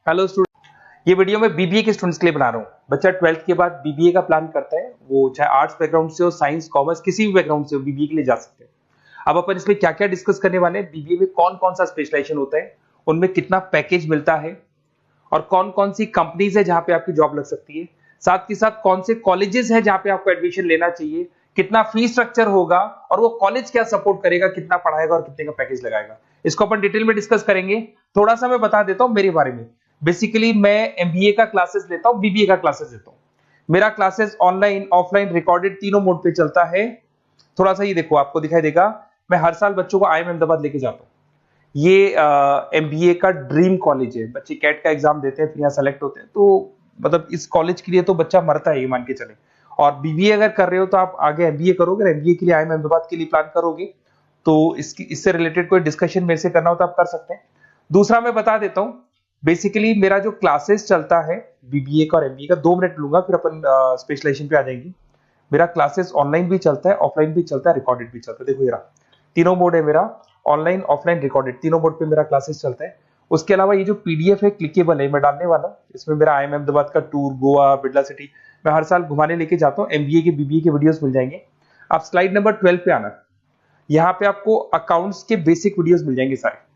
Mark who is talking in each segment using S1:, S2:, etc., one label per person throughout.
S1: Hello student, ये video मैं BBA के स्टूडेंट्स के लिए बना रहा हूँ। बच्चा 12th के बाद बीबीए का प्लान करता है, वो चाहे आर्ट्स बैकग्राउंड से हो, साइंस, कॉमर्स, किसी भी बैकग्राउंड से हो, बीबीए के लिए जा सकते हैं। अब अपन इसमें क्या क्या डिस्कस करने वाले हैं, बीबीए में कौन कौन सा स्पेशलाइजेशन होता है, उनमें कितना पैकेज मिलता है और कौन कौन सी कंपनीज है जहां पे आपकी जॉब लग सकती है, साथ के साथ कौन से कॉलेजेस है जहां पे आपको एडमिशन लेना चाहिए, कितना फीस स्ट्रक्चर होगा और वो कॉलेज क्या सपोर्ट करेगा, कितना पढ़ाएगा और कितने का पैकेज लगाएगा, इसको अपन डिटेल में डिस्कस करेंगे। थोड़ा सा मैं बता देता हूं मेरे बारे में। बेसिकली मैं एमबीए का क्लासेस लेता हूं, बीबीए का क्लासेस लेता हूं। मेरा क्लासेस ऑनलाइन, ऑफलाइन, रिकॉर्डेड तीनों मोड पे चलता है। थोड़ा सा ये देखो, आपको दिखाई देगा, मैं हर साल बच्चों को आईएम अहमदाबाद लेके जाता हूँ। ये एमबीए का ड्रीम कॉलेज है। बच्चे कैट का एग्जाम देते हैं, फिर यहाँ सेलेक्ट होते हैं, तो मतलब इस कॉलेज के लिए तो बच्चा मरता है, ये मान के चले। और बीबीए अगर कर रहे हो तो आप आगे एमबीए करोगे, एमबीए के लिए आईएम अहमदाबाद के लिए प्लान करोगे, तो इससे रिलेटेड कोई डिस्कशन मेरे से करना हो तो आप कर सकते हैं। दूसरा मैं बता देता हूँ, बेसिकली मेरा जो क्लासेस चलता है बीबीए का और एमबीए का, 2 मिनट लूंगा फिर अपन स्पेशलाइजेशन पे आ जाएंगे। मेरा क्लासेस ऑनलाइन भी चलता है, ऑफलाइन भी चलता है, रिकॉर्डेड भी चलता है। देखो ये रहा, तीनों मोड है मेरा, ऑनलाइन, ऑफलाइन, रिकॉर्डेड, तीनों मोड पे मेरा क्लासेस चलता है। उसके अलावा ये जो पीडीएफ है, क्लिकेबल है, मैं डालने वाला हूँ। इसमें मेरा आईएम अहमदाबाद का टूर, गोवा, बिरला सिटी, मैं हर साल घुमाने लेके जाता हूँ। एमबीए के, बीबीए के वीडियोस मिल जाएंगे। आप स्लाइड नंबर 12 पे आना, यहाँ पे आपको अकाउंट्स के बेसिक वीडियोस मिल जाएंगे सारे।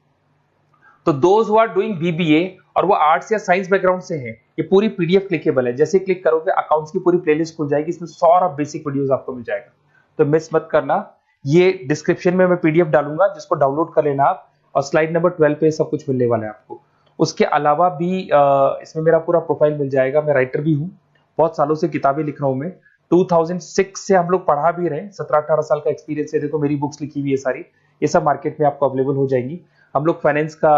S1: तो those who are doing BBA और वो आर्ट्स या साइंस बैकग्राउंड से हैं, ये पूरी पीडीएफ क्लिकेबल है। जैसे क्लिक करोगे अकाउंट्स की पूरी प्लेलिस्ट खुल जाएगी, इसमें सारा बेसिक वीडियोस आपको मिल जाएगा, तो मिस मत करना। ये डिस्क्रिप्शन में मैं पीडीएफ डालूंगा, जिसको डाउनलोड कर लेना आप, और स्लाइड नंबर 12 पे सब कुछ मिलने वाला है आपको। उसके अलावा भी इसमें मेरा पूरा प्रोफाइल मिल जाएगा। मैं राइटर भी हूँ, बहुत सालों से किताबें लिख रहा हूँ मैं। 2006 से हम लोग पढ़ा भी रहे, 17-18 साल का एक्सपीरियंस है। देखो मेरी बुक्स लिखी हुई है सारी, ये सब मार्केट में आपको अवेलेबल हो जाएंगी। हम लोग फाइनेंस का,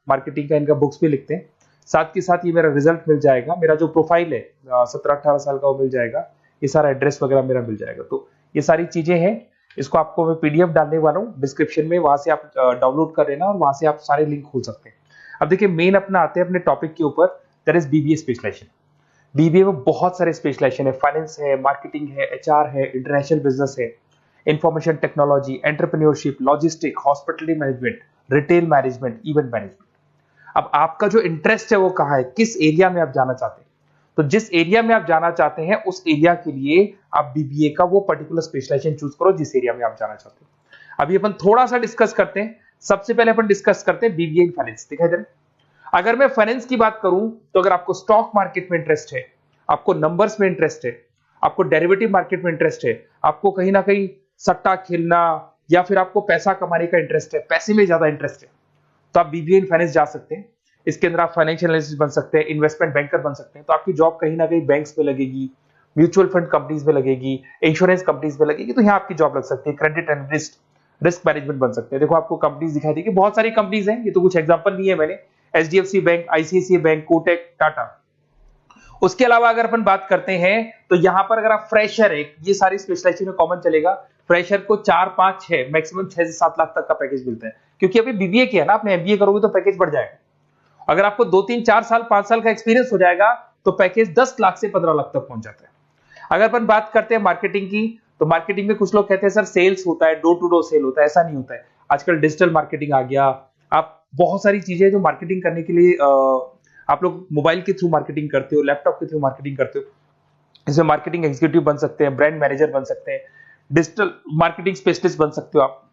S1: मार्केटिंग का, इनका बुक्स भी लिखते हैं। साथ के साथ ये मेरा रिजल्ट मिल जाएगा, मेरा जो प्रोफाइल है 17-18 साल का वो मिल जाएगा, ये सारा एड्रेस वगैरह मेरा मिल जाएगा। तो ये सारी चीजें हैं, इसको आपको मैं पीडीएफ डालने वाला हूँ डिस्क्रिप्शन में, वहां से आप डाउनलोड कर लेना और वहां से आप सारे लिंक खोल सकते हैं। अब देखिए मेन अपना आते हैं अपने टॉपिक के ऊपर, that is BBA specialisation. BBA में बहुत सारे स्पेशलाइजेशन है, फाइनेंस है, मार्केटिंग है, एचआर है, इंटरनेशनल बिजनेस है, information technology, entrepreneurship, logistic, hospitality management, retail management, event management. अब आपका जो इंटरेस्ट है वो कहाँ है, किस एरिया में आप जाना चाहते हैं, तो जिस एरिया में आप जाना चाहते हैं उस एरिया के लिए आप बीबीए का वो पर्टिकुलर स्पेशलाइजेशन चूज करो जिस एरिया में आप जाना चाहते हैं। अभी अपन थोड़ा सा डिस्कस करते हैं। सबसे पहले अपन डिस्कस करते हैं बीबीए इन फाइनेंस। दिखाई दे रहा है? अगर मैं फाइनेंस की बात करूं तो अगर आपको स्टॉक मार्केट में इंटरेस्ट है, आपको नंबर्स में इंटरेस्ट है, आपको डेरिवेटिव मार्केट में इंटरेस्ट है, आपको कहीं ना कहीं सट्टा खेलना या फिर आपको पैसा कमाने का इंटरेस्ट है, पैसे में ज्यादा इंटरेस्ट है, तो आप बीबीए इन फाइनेंस जा सकते हैं। इसके अंदर आप फाइनेंशियल एनालिस्ट बन सकते हैं, इन्वेस्टमेंट बैंकर बन सकते हैं। तो आपकी जॉब कहीं ना कहीं बैंक्स में लगेगी, म्यूचुअल फंड कंपनीज में लगेगी, इंश्योरेंस कंपनीज में लगेगी, तो यहाँ आपकी जॉब लग सकती है। क्रेडिट एनालिस्ट, रिस्क मैनेजमेंट बन सकते हैं। देखो आपको कंपनीज दिखाई देगी, बहुत सारी कंपनीज हैं, ये तो कुछ एग्जांपल नहीं है मैंने, HDFC bank, ICICI bank, Kotak, Tata. उसके अलावा अगर अपन बात करते हैं तो यहां पर अगर आप फ्रेशर है, ये सारी स्पेशलाइजेशन में कॉमन चलेगा, फ्रेशर को 4, 5, 6, मैक्सिमम 6 से 7 लाख तक का पैकेज मिलता है। क्योंकि अभी बीबीए किया ना आपने, एमबीए करोगे तो पैकेज बढ़ जाएगा। अगर आपको 2, 3, 4 साल, 5 साल का एक्सपीरियंस हो जाएगा तो पैकेज 10 लाख से 15 लाख तक पहुंच जाता है। अगर अपन बात करते हैं मार्केटिंग की, तो मार्केटिंग में कुछ लोग कहते हैं सर सेल्स होता है, डोर टू डोर सेल होता है, ऐसा नहीं होता है। आजकल डिजिटल मार्केटिंग आ गया, आप बहुत सारी चीजें जो मार्केटिंग करने के लिए आप लोग मोबाइल के थ्रू मार्केटिंग करते हो, लैपटॉप के थ्रू मार्केटिंग करते हो। इसमें मार्केटिंग एग्जीक्यूटिव बन सकते हैं, ब्रांड मैनेजर बन सकते हैं, डिजिटल मार्केटिंग स्पेशलिस्ट बन सकते हो, आप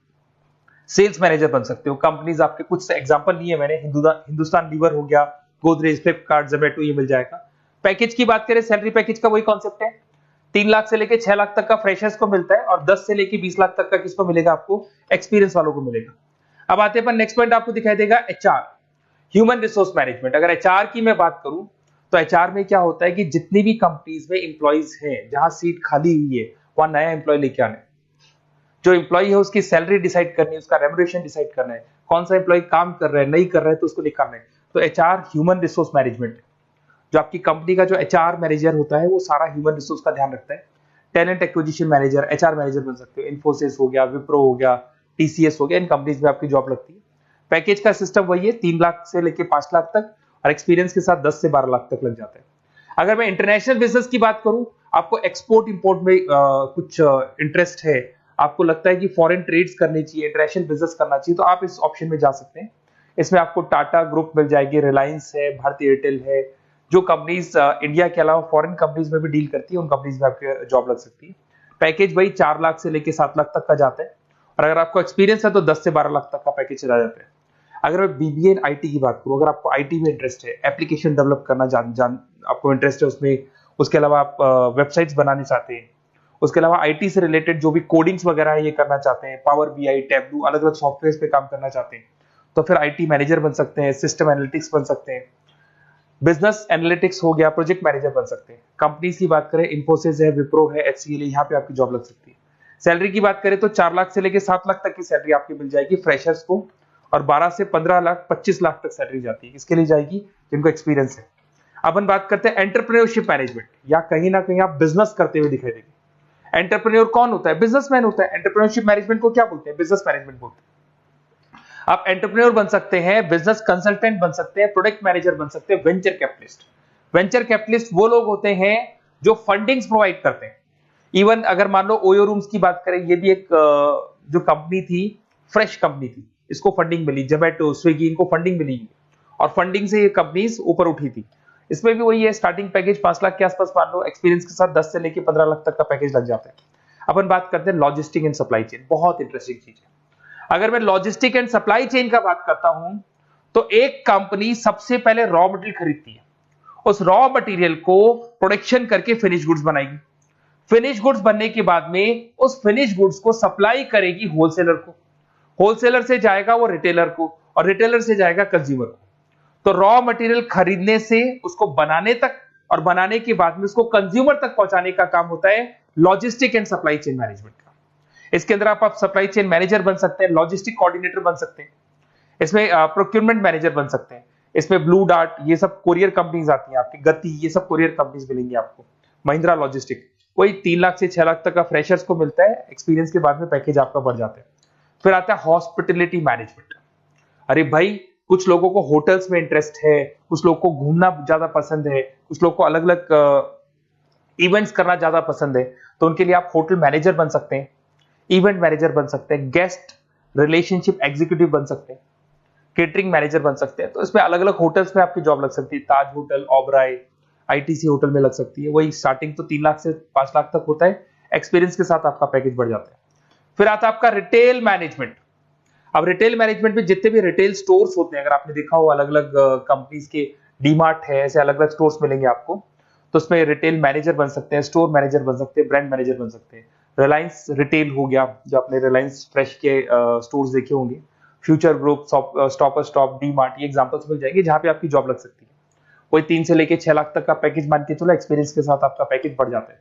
S1: सेल्स मैनेजर बन सकते हो। कंपनीज आपके कुछ एग्जांपल लिए मैंने, हिंदुस्तान लीवर हो गया, गोदरेज, फ्लिपकार्ट, जोमेटो, ये मिल जाएगा। पैकेज की बात करें, सैलरी पैकेज का वही कॉन्सेप्ट है, 3 लाख से लेके 6 लाख तक का फ्रेशर्स को मिलता है और 10 से लेके 20 लाख तक का किसको मिलेगा, आपको एक्सपीरियंस वालों को मिलेगा। अब आते हैं नेक्स्ट पॉइंट, आपको दिखाई देगा एचआर, ह्यूमन रिसोर्स मैनेजमेंट। अगर एचआर की मैं बात करूं तो एचआर में क्या होता है कि जितनी भी कंपनीज में इंप्लॉइज हैं, जहां सीट खाली हुई है वहां नया इंप्लॉय लेके आना है। जो इंप्लॉय है उसकी सैलरी डिसाइड करनी है, उसका रेम्युनरेशन डिसाइड करना है, कौन सा इंप्लॉय काम कर रहा है, नहीं कर रहा है तो उसको निकालना है। तो एचआर ह्यूमन रिसोर्स मैनेजमेंट, जो आपकी कंपनी का जो एचआर मैनेजर होता है वो सारा ह्यूमन रिसोर्स का ध्यान रखता है। Talent acquisition manager, HR manager बन सकते हो। इन्फोसिस हो गया, विप्रो हो गया, टीसीएस हो गया, इन कंपनीज में आपकी जॉब लगती है। पैकेज का सिस्टम वही है, 3 लाख से लेके 5 लाख तक, और एक्सपीरियंस के साथ 10 से 12 लाख तक लग जाता है। अगर मैं इंटरनेशनल बिजनेस की बात करूं, आपको एक्सपोर्ट इंपोर्ट में कुछ इंटरेस्ट है, आपको लगता है कि फॉरेन ट्रेड्स करनी चाहिए, इंटरनेशनल बिजनेस करना चाहिए, तो आप इस ऑप्शन में जा सकते हैं। इसमें आपको टाटा ग्रुप मिल जाएगी, रिलायंस है, भारतीय एयरटेल है, जो कंपनीज इंडिया के अलावा फॉरेन कंपनीज में भी डील करती है, उन कंपनीज में आपके जॉब लग सकती है। पैकेज वही 4 लाख से लेके 7 लाख तक का जाता है, और अगर आपको एक्सपीरियंस है तो 10 से 12 लाख तक का पैकेज चला जाता है। अगर मैं बीबीए इन आईटी की बात करूं, अगर आपको आईटी में इंटरेस्ट है, एप्लीकेशन डेवलप करना आपको इंटरेस्ट है उसमें, उसके अलावा आप वेबसाइट्स बनाने चाहते हैं, उसके अलावा आईटी से रिलेटेड जो भी कोडिंग्स वगैरह है ये करना चाहते हैं, पावर बीआई, टैबलू, अलग अलग सॉफ्टवेयर पे काम करना चाहते हैं, तो फिर आईटी मैनेजर बन सकते हैं, सिस्टम एनालिटिक्स बन सकते हैं, बिजनेस एनालिटिक्स हो गया, प्रोजेक्ट मैनेजर बन सकते हैं। कंपनीज की बात करें, इन्फोसिस है, विप्रो है, एचसीएल है, यहाँ पे आपकी जॉब लग सकती है। सैलरी की बात करें तो 4 लाख से लेके 7 लाख तक की सैलरी आपकी मिल जाएगी फ्रेशर्स को, और 12 से 15 लाख 25 लाख तक सैलरी जाती है। इसके लिए जाएगी जिनको एक्सपीरियंस है। अब हम बात करते हैं एंटरप्रेन्योरशिप मैनेजमेंट, या कहीं ना कहीं आप बिजनेस करते हुए दिखाई देंगे। एंटरप्रेन्योर कौन होता है? बिजनेसमैन होता है। एंटरप्रेन्योरशिप मैनेजमेंट को क्या बोलते हैं? बिजनेस मैनेजमेंट बोलते हैं। आप एंटरप्रेन्योर बन सकते हैं, बिजनेस कंसल्टेंट बन सकते हैं, प्रोडक्ट मैनेजर बन सकते हैं, वेंचर कैपिटलिस्ट। वेंचर कैपिटलिस्ट वो लोग होते हैं जो फंडिंग्स प्रोवाइड करते हैं। इवन अगर मान लो ओयो रूम्स की बात करें, ये भी एक जो कंपनी थी, फ्रेश कंपनी थी, इसको फंडिंग मिली, जोमेटो, स्विगी, इनको फंडिंग मिली, और फंडिंग से ये कंपनीज ऊपर उठी थी। इसमें भी वही है, स्टार्टिंग पैकेज 5 लाख के आसपास मान लो, एक्सपीरियंस के साथ 10 से लेके 15 लाख तक का पैकेज लग जाता है। अपन बात करते हैं लॉजिस्टिक एंड सप्लाई चेन, बहुत इंटरेस्टिंग चीज है। अगर मैं लॉजिस्टिक एंड सप्लाई चेन का बात करता हूं, तो एक कंपनी सबसे पहले रॉ मटेरियल खरीदती है, उस रॉ मटेरियल को प्रोडक्शन करके फिनिश गुड्स बनाएगी। फिनिश गुड्स बनने के बाद में उस फिनिश गुड्स को सप्लाई करेगी होलसेलर को, होलसेलर से जाएगा वो रिटेलर को, और रिटेलर से जाएगा कंज्यूमर को। तो रॉ मटेरियल खरीदने से उसको बनाने तक, और बनाने के बाद में उसको कंज्यूमर तक पहुंचाने का काम होता है logistic and supply chain management का। इसके अंदर आप सप्लाई चेन मैनेजर बन सकते हैं, लॉजिस्टिक कोऑर्डिनेटर बन सकते हैं, इसमें प्रोक्योरमेंट मैनेजर बन सकते हैं, इसमें ब्लू डार्ट, ये सब कोरियर कंपनीज आती हैं आपकी, गति, ये सब कोरियर कंपनीज मिलेंगी आपको, महिंद्रा लॉजिस्टिक। वही 3 लाख से 6 लाख तक का फ्रेशर्स को मिलता है, एक्सपीरियंस के बाद में पैकेज आपका बढ़ जाता है। फिर आता है हॉस्पिटलिटी मैनेजमेंट। अरे भाई, कुछ लोगों को होटल्स में इंटरेस्ट है, कुछ लोगों को घूमना ज्यादा पसंद है, कुछ लोगों को अलग अलग इवेंट्स करना ज्यादा पसंद है, तो उनके लिए आप होटल मैनेजर बन सकते हैं, इवेंट मैनेजर बन सकते हैं, गेस्ट रिलेशनशिप एग्जीक्यूटिव बन सकते हैं, केटरिंग मैनेजर बन सकते हैं। तो इसमें अलग अलग होटल्स में आपकी जॉब लग सकती है, ताज होटल, ओबराय, आईटीसी होटल में लग सकती है। वही स्टार्टिंग तो 3 लाख से 5 लाख तक होता है, एक्सपीरियंस के साथ आपका पैकेज बढ़ जाता है। फिर आता है आपका रिटेल मैनेजमेंट। अब रिटेल मैनेजमेंट में जितने भी रिटेल स्टोर्स होते हैं, अगर आपने देखा हो अलग अलग कंपनीज के, डीमार्ट है, ऐसे अलग अलग स्टोर्स मिलेंगे आपको, तो उसमें रिटेल मैनेजर बन सकते हैं, स्टोर मैनेजर बन सकते हैं, ब्रांड मैनेजर बन सकते हैं। रिलायंस रिटेल हो गया, जो आपने रिलायंस फ्रेश के स्टोर्स देखे होंगे, future group, stop stop, DMart, ये एग्जांपल्स मिल जाएंगे जहां पे आपकी जॉब लग सकती है। कोई 3 से लेके 6 लाख तक का पैकेज मान के चलो, एक्सपीरियंस के साथ आपका पैकेज बढ़ जाता है।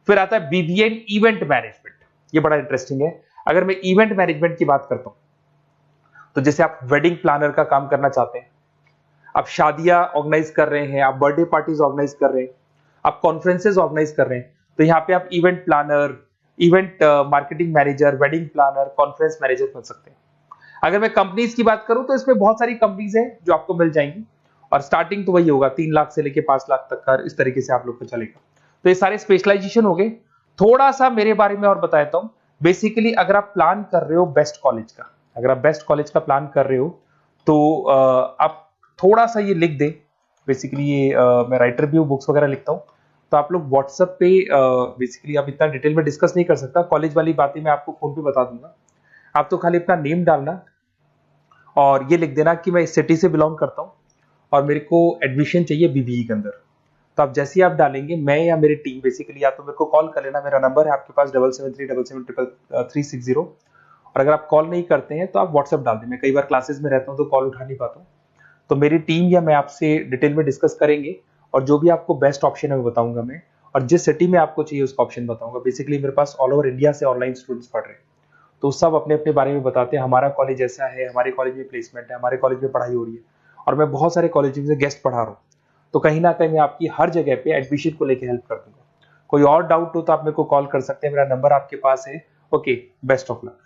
S1: फिर आता है बीबीए इवेंट मैनेजमेंट, ये बड़ा इंटरेस्टिंग है। अगर मैं इवेंट मैनेजमेंट की बात करता हूं, तो जैसे आप वेडिंग प्लानर का काम करना चाहते हैं, आप शादियां ऑर्गेनाइज कर रहे हैं, आप बर्थडे पार्टीज ऑर्गेनाइज कर रहे हैं, आप कॉन्फ्रेंसेज ऑर्गेनाइज कर रहे हैं, तो यहाँ पे आप event planner, event marketing manager, wedding planner, conference manager बन सकते हैं। अगर मैं कंपनीज की बात करूं, तो इसमें बहुत सारी कंपनीज हैं जो आपको मिल जाएंगी, और स्टार्टिंग तो वही होगा 3 लाख से लेके 5 लाख तक का, इस तरीके से आप लोग को चलेगा। तो ये सारे स्पेशलाइजेशन हो गए। थोड़ा सा मेरे बारे में और बताता हूं। बेसिकली अगर आप प्लान कर रहे हो बेस्ट कॉलेज का, अगर आप बेस्ट कॉलेज का प्लान कर रहे हो, तो आप थोड़ा सा ये लिख दें। बेसिकली ये मैं राइटर भी हूँ, बुक्स वगैरह लिखता हूँ, तो आप लोग व्हाट्सएप पे, बेसिकली आप इतना डिटेल में डिस्कस नहीं कर सकता, कॉलेज वाली बातें मैं आपको फोन पे बता दूंगा। आप तो खाली अपना नेम डालना और ये लिख देना कि मैं इस सिटी से बिलोंग करता हूँ और मेरे को एडमिशन चाहिए बीबीई के अंदर। तो आप जैसे ही आप डालेंगे, मैं या मेरी टीम बेसिकली, या तो मेरे को कॉल कर लेना, मेरा नंबर है आपके पास 7737733360। और अगर आप कॉल नहीं करते हैं तो आप व्हाट्सएप डाल दें। मैं कई बार क्लासेस में रहता हूँ तो कॉल उठा नहीं पाता हूँ, तो मेरी टीम या मैं आपसे डिटेल में डिस्कस करेंगे, और जो भी आपको बेस्ट ऑप्शन है वो बताऊंगा मैं, और जिस सिटी में आपको चाहिए उसका ऑप्शन बताऊंगा। बेसिकली मेरे पास ऑल ओवर इंडिया से ऑनलाइन स्टूडेंट्स पढ़ रहे हैं, तो सब अपने अपने बारे में बताते हैं, हमारा कॉलेज ऐसा है, हमारे कॉलेज में प्लेसमेंट है, हमारे कॉलेज में पढ़ाई हो रही है, और मैं बहुत सारे कॉलेज में गेस्ट पढ़ा रहा हूँ। तो कहीं ना कहीं मैं आपकी हर जगह पे एडमिशन को लेकर हेल्प कर दूंगा। कोई और डाउट हो तो आप मेरे को कॉल कर सकते हैं, मेरा नंबर आपके पास है। Okay, best of luck.